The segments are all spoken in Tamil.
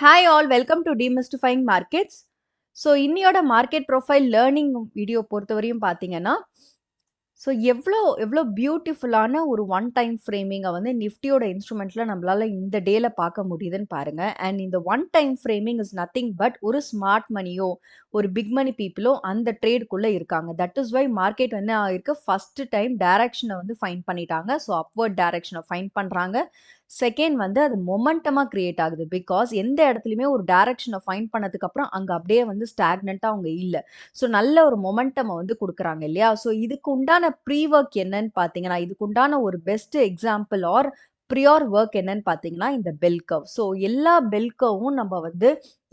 Hi all, welcome to Demystifying Markets. So இன்னியோட மார்க்கெட் ப்ரொஃபைல் லேர்னிங் வீடியோ பொறுத்தவரையும் பார்த்தீங்கன்னா, ஸோ எவ்வளோ எவ்வளோ பியூட்டிஃபுல்லான ஒரு ஒன் டைம் ஃப்ரேமிங்கை வந்து நிஃப்டியோட இன்ஸ்ட்ருமெண்ட்டில் நம்மளால இந்த டேல பார்க்க முடியுதுன்னு பாருங்க. அண்ட் இந்த one time framing is nothing but ஒரு ஸ்மார்ட் மணியோ ஒரு பிக் மணி பீப்புளோ அந்த ட்ரேடுக்குள்ளே இருக்காங்க. தட் இஸ் வை மார்க்கெட் வந்து ஆயிருக்கு ஃபர்ஸ்ட் டைம் டைரக்ஷனை வந்து ஃபைன் பண்ணிட்டாங்க. ஸோ அப்வர்ட் டைரக்ஷனை ஃபைன் பண்ணுறாங்க. செகண்ட் வந்து அது மொமெண்டமாக கிரியேட் ஆகுது. பிகாஸ் எந்த இடத்துலையுமே ஒரு டைரக்ஷனை ஃபைன் பண்ணதுக்கு அப்புறம் அங்கே அப்படியே வந்து ஸ்டாக்னண்ட்டாக அவங்க இல்லை. ஸோ நல்ல ஒரு மொமெண்டம் வந்து கொடுக்குறாங்க இல்லையா? ஸோ இதுக்கு உண்டான ப்ரீ ஒர்க் என்னன்னு பார்த்தீங்கன்னா, இதுக்கு உண்டான ஒரு best example or prior work என்னன்னு பார்த்தீங்கன்னா, இந்த பெல் கர்வ். ஸோ எல்லா பெல் கர்வும் நம்ம வந்து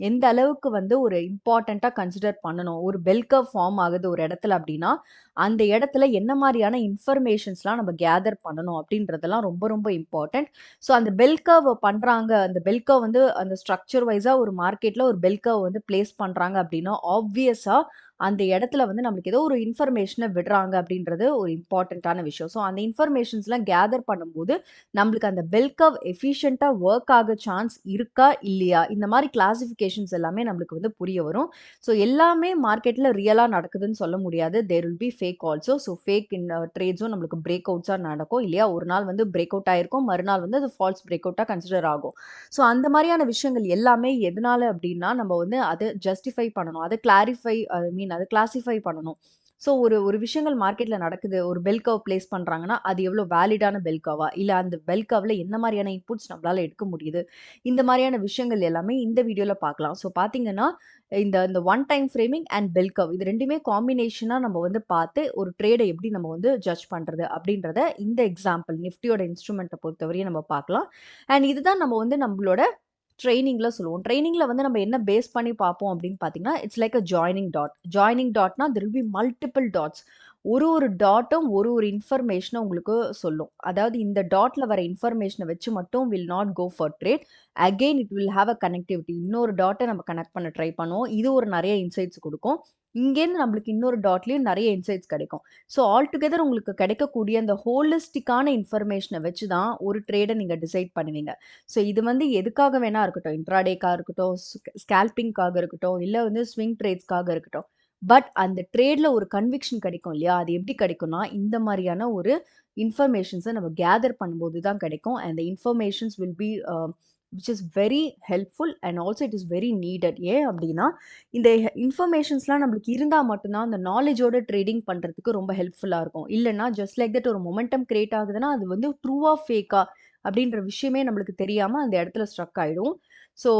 எந்த அளவுக்கு வந்து ஒரு இம்பார்ட்டண்ட்டாக கன்சிடர் பண்ணணும். ஒரு பெல் கர்வ் ஃபார்ம் ஆகுது ஒரு இடத்துல அப்படின்னா, அந்த இடத்துல என்ன மாதிரியான இன்ஃபர்மேஷன்ஸ்லாம் நம்ம கேதர் பண்ணணும் அப்படின்றதெல்லாம் ரொம்ப ரொம்ப இம்பார்ட்டன்ட். ஸோ அந்த பெல் கர்வ் பண்ணுறாங்க. அந்த பெல் கர்வ் வந்து அந்த ஸ்ட்ரக்சர் வைஸாக ஒரு மார்க்கெட்டில் ஒரு பெல் கர்வ் வந்து பிளேஸ் பண்ணுறாங்க அப்படின்னா, ஆப்வியஸாக அந்த இடத்துல வந்து நம்மளுக்கு ஏதோ ஒரு இன்ஃபர்மேஷனை விடுறாங்க அப்படின்றது ஒரு இம்பார்ட்டண்ட்டான விஷயம். ஸோ அந்த இன்ஃபர்மேஷன்ஸ்லாம் கேதர் பண்ணும்போது நம்மளுக்கு அந்த பெல் கர்வ் எஃபிஷியண்ட்டாக ஒர்க் ஆக சான்ஸ் இருக்கா இல்லையா, இந்த மாதிரி கிளாசிஃபிகேஷன்ஸ் எல்லாமே நம்மளுக்கு வந்து புரிய வரும். ஸோ எல்லாமே மார்க்கெட்டில் ரியலாக நடக்குதுன்னு சொல்ல முடியாது. There will be fake also. So fake in ட்ரேட்ஸும் நம்மளுக்கு பிரேக் அவுட்ஸாக நடக்கும் இல்லையா? ஒரு நாள் வந்து பிரேக் அவுட் ஆயிருக்கும், மறுநாள் வந்து அது ஃபால்ஸ் பிரேக் அவுட்டாக கன்சிடர் ஆகும். ஸோ அந்த மாதிரியான விஷயங்கள் எல்லாமே எதனால அப்படின்னா நம்ம வந்து அதை ஜஸ்டிஃபை பண்ணணும், அதை கிளாரிஃபை அதை கிளாசிஃபை பண்ணணும். ஸோ ஒரு ஒரு விஷயங்கள் மார்க்கெட்டில் நடக்குது, ஒரு பெல் கர்வ் பிளேஸ் பண்ணுறாங்கன்னா அது எவ்வளோ வேலிடான பெல் கர்வா, இல்லை அந்த பெல் கர்வில் என்ன மாதிரியான இன்புட்ஸ் நம்மளால் எடுக்க முடியுது, இந்த மாதிரியான விஷயங்கள் எல்லாமே இந்த வீடியோவில் பார்க்கலாம். ஸோ பார்த்தீங்கன்னா இந்த இந்த one time framing and bell curve இது ரெண்டுமே காம்பினேஷனாக நம்ம வந்து பார்த்து ஒரு ட்ரேடை எப்படி நம்ம வந்து ஜட்ஜ் பண்ணுறது அப்படின்றத இந்த எக்ஸாம்பிள் நிஃப்டியோட இன்ஸ்ட்ருமெண்ட்டை பொறுத்தவரையும் நம்ம பார்க்கலாம். அண்ட் இதுதான் நம்ம வந்து நம்மளோட ட்ரைனிங்கில் சொல்லுவோம். ட்ரைனிங்கில் வந்து நம்ம என்ன பேஸ் பண்ணி பார்ப்போம் அப்படின்னு பார்த்தீங்கன்னா, it's like a joining dot. Joining டாட்னா there will be multiple dots. ஒரு ஒரு டாட்டும் ஒரு ஒரு இன்ஃபர்மேஷனை உங்களுக்கு சொல்லும். அதாவது இந்த டாட்டில் வர இன்ஃபர்மேஷனை வச்சு மட்டும் will not go for trade. Again it will have a connectivity. இன்னொரு டாட்டை நம்ம கனெக்ட் பண்ண ட்ரை பண்ணுவோம். இது ஒரு நிறைய இன்சைட்ஸ் கொடுக்கும். இங்கேருந்து நம்மளுக்கு இன்னொரு டாட்லேயும் நிறைய இன்சைட்ஸ் கிடைக்கும். ஸோ ஆல் டுகெதர் உங்களுக்கு கிடைக்கக்கூடிய அந்த ஹோலிஸ்டிக்கான இன்ஃபர்மேஷனை வச்சு தான் ஒரு ட்ரேடை நீங்கள் டிசைட் பண்ணுவீங்க. ஸோ இது வந்து எதுக்காக வேணா இருக்கட்டும், இன்ட்ராடேக்காக இருக்கட்டும், ஸ்கேல்பிங்காக இருக்கட்டும், இல்லை வந்து ஸ்விங் ட்ரேட்ஸ்க்காக இருக்கட்டும். பட் அந்த ட்ரேடில் ஒரு கன்விக்ஷன் கிடைக்கும் இல்லையா? அது எப்படி கிடைக்கும்னா இந்த மாதிரியான ஒரு இன்ஃபர்மேஷன்ஸை நம்ம கேதர் பண்ணும்போது தான் கிடைக்கும். And the informations will be which is very helpful and also it is very needed. ஏன் அப்படின்னா இந்த இன்ஃபர்மேஷன்ஸ்லாம் நம்மளுக்கு இருந்தால் மட்டும்தான் அந்த நாலேஜோட ட்ரேடிங் பண்ணுறதுக்கு ரொம்ப ஹெல்ப்ஃபுல்லாக இருக்கும். இல்லைன்னா ஜஸ்ட் லைக் தட் ஒரு மொமெண்டம் கிரியேட் ஆகுதுன்னா அது வந்து ட்ரூவா ஃபேக்கா அப்படின்ற விஷயமே நம்மளுக்கு தெரியாமல் அந்த இடத்துல ஸ்ட்ரக் ஆகிடும். ஸோ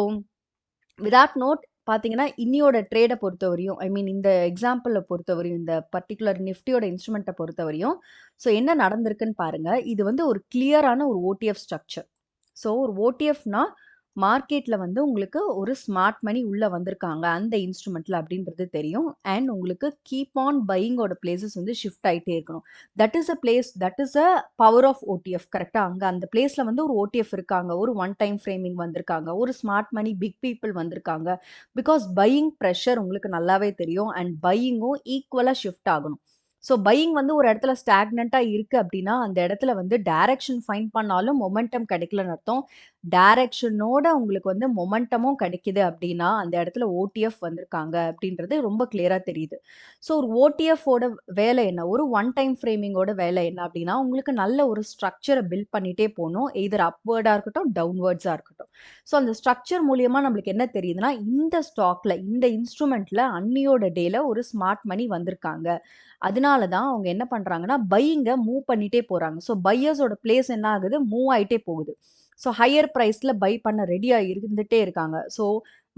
விதாட் நோட் பார்த்தீங்கன்னா இன்னியோட ட்ரேடை பொறுத்தவரையும், ஐ மீன் இந்த எக்ஸாம்பிளில் பொறுத்தவரையும், இந்த பர்டிகுலர் நிஃப்டியோட இன்ஸ்ட்ருமெண்ட்டை பொறுத்தவரையும் ஸோ என்ன நடந்திருக்குன்னு பாருங்க. இது வந்து ஒரு கிளியரான ஒரு ஓடிஎஃப் ஸ்ட்ரக்சர். ஸோ ஒரு ஓடிஎஃப்னா மார்க்கெட்டில் வந்து உங்களுக்கு ஒரு ஸ்மார்ட் மணி உள்ளே வந்திருக்காங்க அந்த இன்ஸ்ட்ருமெண்ட்டில் அப்படின்றது தெரியும். அண்ட் உங்களுக்கு கீப் ஆன் பையிங்கோட பிளேசஸ் வந்து ஷிஃப்ட் ஆகிட்டே இருக்கணும். That is a place, that is a power of ODF. கரெக்டாக அங்கே அந்த பிளேஸில் வந்து ஒரு ஓடிஎஃப் இருக்காங்க, ஒரு ஒன் டைம் ஃப்ரேமிங் வந்திருக்காங்க, ஒரு ஸ்மார்ட் மணி பிக் பீப்புள் வந்திருக்காங்க. பிகாஸ் பையிங் ப்ரெஷர் உங்களுக்கு நல்லாவே தெரியும் அண்ட் பையிங்கும் ஈக்குவலாக ஷிஃப்ட் ஆகணும். ஸோ பையிங் வந்து ஒரு இடத்துல ஸ்டாக்னண்ட்டாக இருக்குது அப்படின்னா அந்த இடத்துல வந்து டைரக்ஷன் ஃபைன் பண்ணாலும் மொமெண்டம் கிடைக்கலன்னு அர்த்தம். டைரக்ஷனோட உங்களுக்கு வந்து மொமெண்டமும் கிடைக்குது அப்படின்னா அந்த இடத்துல ஓடிஎஃப் வந்திருக்காங்க அப்படின்றது ரொம்ப கிளியராக தெரியுது. ஸோ ஒரு ஓடிஎஃபோட வேலை என்ன, ஒரு ஒன் டைம் ஃப்ரேமிங்கோட வேலை என்ன அப்படின்னா உங்களுக்கு நல்ல ஒரு ஸ்ட்ரக்சரை பில்ட் பண்ணிட்டே போகணும். எதர் அப்வேர்டாக இருக்கட்டும், டவுன்வேர்ட்ஸாக இருக்கட்டும். ஸோ அந்த ஸ்ட்ரக்சர் மூலியமா நம்மளுக்கு என்ன தெரியுதுன்னா இந்த ஸ்டாக்ல இந்த இன்ஸ்ட்ருமெண்ட்ல அன்னியோட டேல ஒரு ஸ்மார்ட் மணி வந்திருக்காங்க. அதனால தான் அவங்க என்ன பண்றாங்கன்னா பையிங்க மூவ் பண்ணிட்டே போறாங்க. ஸோ பையர்ஸோட பிளேஸ் என்ன ஆகுது, மூவ் ஆயிட்டே போகுது. ஸோ ஹையர் ப்ரைஸில் பை பண்ண ரெடியாக இருந்துகிட்டே இருக்காங்க. ஸோ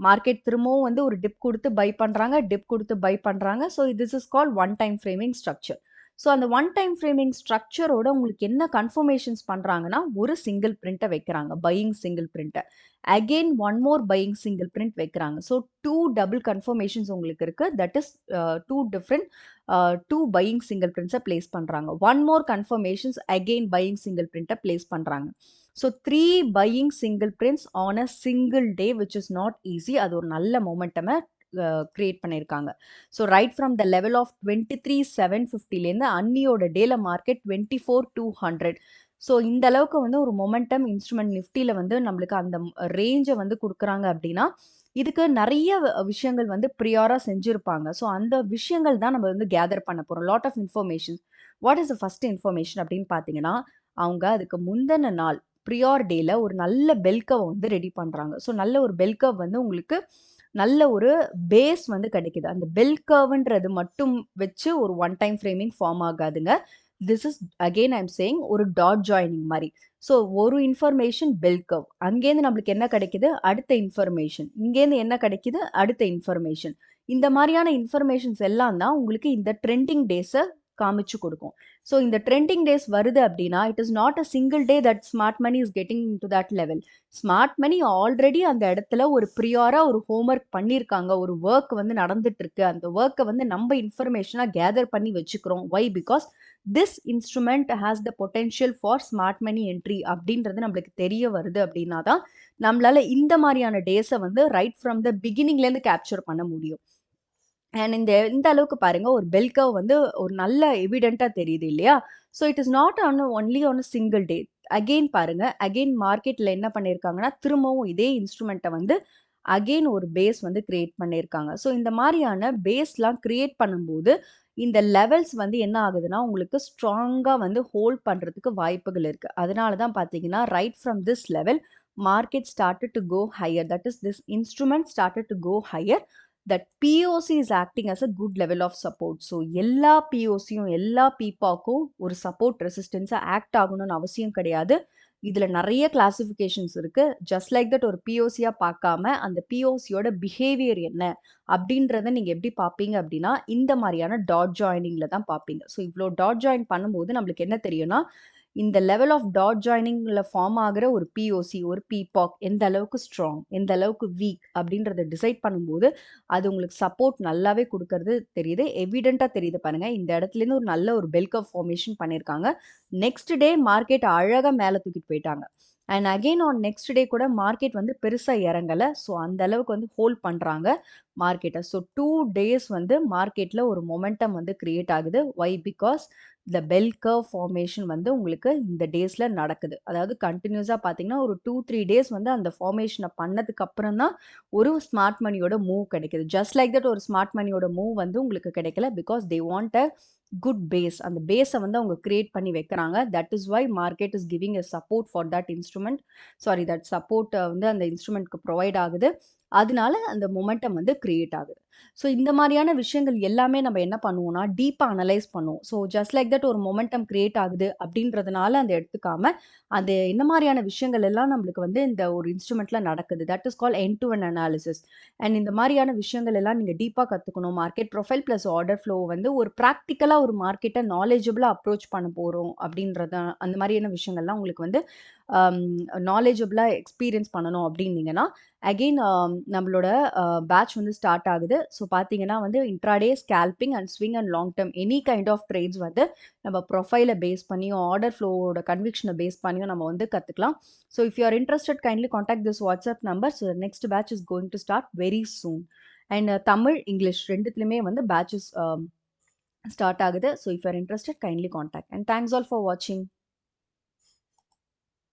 மார்க்கெட் திரும்பவும் வந்து ஒரு டிப் கொடுத்து பை பண்ணுறாங்க, டிப் கொடுத்து பை பண்ணுறாங்க. So this is called one time framing structure. So அந்த ஒன் டைம் ஃப்ரேமிங் ஸ்ட்ரக்சரோட உங்களுக்கு என்ன கன்ஃபர்மேஷன்ஸ் பண்ணுறாங்கன்னா ஒரு சிங்கிள் பிரிண்ட்டை வைக்கிறாங்க, பையிங் சிங்கிள் பிரிண்ட்டை. Again one more buying single print வைக்கிறாங்க. ஸோ டூ டபுள் கன்ஃபர்மேஷன்ஸ் உங்களுக்கு இருக்குது. That is two different two buying single பிரிண்ட்ஸை பிளேஸ் பண்ணுறாங்க. One more confirmations again buying single பிரிண்ட்டை பிளேஸ் பண்ணுறாங்க. So 3 buying single prints on a single day which is not easy. அது ஒரு நல்ல மொமெண்டமை கிரியேட் பண்ணியிருக்காங்க. So right from the level of 23,750லேருந்து அன்னியோட டேல மார்க்கெட் 24,200 ஸோ இந்த அளவுக்கு வந்து ஒரு மொமெண்டம் இன்ஸ்ட்ருமெண்ட் நிஃப்டியில் வந்து நம்மளுக்கு அந்த ரேஞ்சை வந்து கொடுக்குறாங்க அப்படின்னா இதுக்கு நிறைய விஷயங்கள் வந்து ப்ரியாராக செஞ்சுருப்பாங்க. ஸோ அந்த விஷயங்கள் தான் நம்ம வந்து கேதர் பண்ண போகிறோம். Lot of information. What is the first information அப்படின்னு பார்த்தீங்கன்னா, அவங்க அதுக்கு முந்தின நாள் ப்ரியார் டேல ஒரு நல்ல பெல்கவ் வந்து ரெடி பண்ணுறாங்க. ஸோ நல்ல ஒரு பெல்கவ் வந்து உங்களுக்கு நல்ல ஒரு பேஸ் வந்து கிடைக்குது. அந்த பெல் கர்வ்ன்றது மட்டும் வச்சு ஒரு ஒன் டைம் ஃப்ரேமிங் ஃபார்ம் ஆகாதுங்க. This is again I am saying ஒரு டாட் ஜாயினிங் மாதிரி. ஸோ ஒரு இன்ஃபர்மேஷன் பெல் கர்வ். அங்கேருந்து நம்மளுக்கு என்ன கிடைக்குது? அடுத்த இன்ஃபர்மேஷன். இங்கேருந்து என்ன கிடைக்குது? அடுத்த இன்ஃபர்மேஷன். இந்த மாதிரியான இன்ஃபர்மேஷன்ஸ் எல்லாம் தான் உங்களுக்கு இந்த ட்ரெண்டிங் டேஸை காமிச்சு கொடுக்கும். ஸோ இந்த ட்ரெண்டிங் டேஸ் வருது அப்படின்னா it is not a single day that smart money is getting to that level. Smart money already அந்த இடத்துல ஒரு ப்ரியாரா ஒரு ஹோம்ஒர்க் பண்ணியிருக்காங்க. ஒரு ஒர்க் வந்து நடந்துட்டு இருக்கு. அந்த ஒர்க்கை வந்து நம்ம இன்ஃபர்மேஷனா கேதர் பண்ணி வச்சுக்கிறோம். Why? Because this instrument has the potential for smart money entry அப்படின்றது நம்மளுக்கு தெரிய வருது அப்படின்னா தான் நம்மளால இந்த மாதிரியான டேஸை வந்து ரைட் ஃப்ரம் த பிகினிங்லேருந்து கேப்சர் பண்ண முடியும். அண்ட் இந்த அளவுக்கு பாருங்க ஒரு பெல் கர்வ் வந்து ஒரு நல்ல எவிடென்ட்டா தெரியுது இல்லையா? So it is not on only on a single day. Again பாருங்க, அகெயின் மார்க்கெட்ல என்ன பண்ணியிருக்காங்கன்னா, திரும்பவும் இதே இன்ஸ்ட்ருமெண்ட்டை வந்து அகெயின் ஒரு பேஸ் வந்து கிரியேட் பண்ணியிருக்காங்க. ஸோ இந்த மாதிரியான பேஸ்லாம் கிரியேட் பண்ணும்போது, இந்த லெவல்ஸ் வந்து என்ன ஆகுதுன்னா, உங்களுக்கு ஸ்ட்ராங்கா வந்து ஹோல்ட் பண்றதுக்கு வாய்ப்புகள் இருக்கு. அதனால தான் பார்த்தீங்கன்னா, right from this level market started to go higher. That is this instrument started to go higher. That POC is acting as a good level of support. So எல்லா POCயும் எல்லா பீப்பாக்கும் ஒரு சப்போர்ட் ரெசிஸ்டன்ஸாக ஆக்ட் ஆகணும்னு அவசியம் கிடையாது. இதில் நிறைய கிளாசிஃபிகேஷன்ஸ் இருக்கு. ஜஸ்ட் லைக் தட் ஒரு POCயாக பார்க்காம அந்த POCயோட பிஹேவியர் என்ன அப்படின்றத நீங்கள் எப்படி பார்ப்பீங்க அப்படின்னா இந்த மாதிரியான டாட் ஜாயினிங்கில் தான் பார்ப்பீங்க. ஸோ இவ்வளோ டாட் ஜாயின் பண்ணும்போது நம்மளுக்கு என்ன தெரியும்னா இந்த லெவல் ஆஃப் டாட் ஜாயினிங்ல ஃபார்ம் ஆகிற ஒரு POC ஒரு பீபாக் எந்த அளவுக்கு ஸ்ட்ராங் எந்த அளவுக்கு வீக் அப்படின்றத டிசைட் பண்ணும்போது அது உங்களுக்கு சப்போர்ட் நல்லாவே கொடுக்கறது தெரியுது. எவிடென்ட்டாக தெரியுது பாருங்க. இந்த இடத்துலேருந்து ஒரு நல்ல ஒரு பெல் கர்வ் ஃபார்மேஷன் பண்ணியிருக்காங்க. நெக்ஸ்ட் டே மார்க்கெட் அழகாக மேலே தூக்கிட்டு போயிட்டாங்க. And again on next day கூட மார்க்கெட் வந்து பெருசாக இறங்கலை. ஸோ அந்த அளவுக்கு வந்து ஹோல்ட் பண்ணுறாங்க மார்க்கெட்டை. ஸோ 2 days வந்து மார்க்கெட்டில் ஒரு மொமெண்டம் வந்து கிரியேட் ஆகுது. வை? பிகாஸ் இந்த பெல் கர்வ் ஃபார்மேஷன் வந்து உங்களுக்கு இந்த டேஸில் நடக்குது. அதாவது கண்டினியூஸாக பார்த்தீங்கன்னா ஒரு 2-3 days வந்து அந்த ஃபார்மேஷனை பண்ணதுக்கு அப்புறம் தான் ஒரு ஸ்மார்ட் மணியோட மூவ் கிடைக்குது. ஜஸ்ட் லைக் தட் ஒரு ஸ்மார்ட் மணியோட மூவ் வந்து உங்களுக்கு கிடைக்கல. Because they want a good base. அந்த பேஸை வந்து அவங்க கிரியேட் பண்ணி வைக்கிறாங்க. That is why market is giving a support for that instrument. Sorry, that support வந்து அந்த இன்ஸ்ட்ருமெண்ட்க்கு ப்ரொவைட் ஆகுது. அதனால அந்த மொமெண்டம் வந்து கிரியேட் ஆகுது. ஸோ இந்த மாதிரியான விஷயங்கள் எல்லாமே நம்ம என்ன பண்ணுவோம்னா டீப்பாக அனலைஸ் பண்ணுவோம். ஸோ ஜஸ்ட் லைக் தட் ஒரு மொமெண்டம் கிரியேட் ஆகுது அப்படின்றதுனால அந்த எடுத்துக்காம அது என்ன மாதிரியான விஷயங்கள் எல்லாம் நம்மளுக்கு வந்து இந்த ஒரு இன்ஸ்ட்ருமெண்ட்ல நடக்குது. That is call end to end analysis. And இந்த மாதிரியான விஷயங்கள் எல்லாம் நீங்கள் டீப்பாக கற்றுக்கணும். Market profile plus order flow வந்து ஒரு ப்ராக்டிக்கலாக ஒரு மார்க்கெட்டை நாலேஜபிளாக அப்ரோச் பண்ண போகிறோம் அப்படின்றத அந்த மாதிரியான விஷயங்கள்லாம் உங்களுக்கு வந்து நாலேஜபிளாக எக்ஸ்பீரியன்ஸ் பண்ணணும் அப்படின்னீங்கன்னா அகெயின் நம்மளோட பேட்ச் வந்து ஸ்டார்ட் ஆகுது. ஸோ பார்த்தீங்கன்னா வந்து intraday scalping and swing and long term any kind of trades வந்து நம்ம ப்ரொஃபைலை பேஸ் பண்ணியும் ஆர்டர் ஃப்ளோவோட கன்விக்ஷனை பேஸ் பண்ணியும் நம்ம வந்து கற்றுக்கலாம். So if you are interested kindly contact this WhatsApp number. So next batch is going to start very soon. And Tamil English ரெண்டுத்துலையுமே வந்து பேட்சஸ் ஸ்டார்ட் ஆகுது. So if you are interested kindly contact. And thanks all for வாட்சிங்.